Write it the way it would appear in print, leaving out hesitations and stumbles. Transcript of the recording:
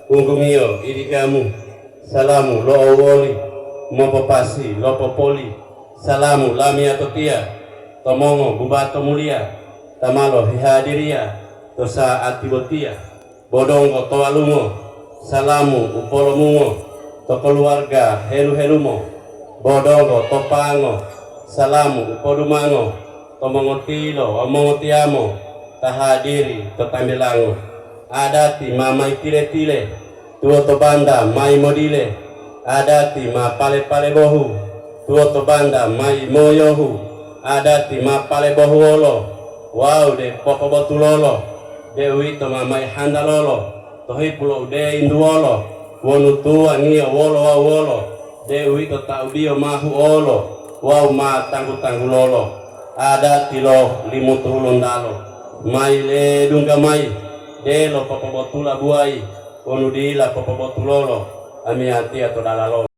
Ungungio idikamu salamu lo woli mopopasi lo popoli salamu lamia totia tomongo bubato mulia tamalo hihadiria tosa atibotia bodongo toalumo salamu upolomungo to keluarga helu-helumo bodongo topango salamu upodumango tomongotilo omongotiamo tahadiri totambilango adati mamai tile-tile tuo to banda mai modile adati ma pale-pale bohu tuo to banda mai moyohu adati ma pale bohu olo wow de poko botulolo de wito ma mai handalolo tohi pulo de induolo wonu tua ngia wolo wa wolo de wito taudio mahu olo wow ma tanggu-tanggulolo adati lo limutulundalo mai le dunga mai de lo poko botula buai onudila popobotulolo ami hati atau dalalo.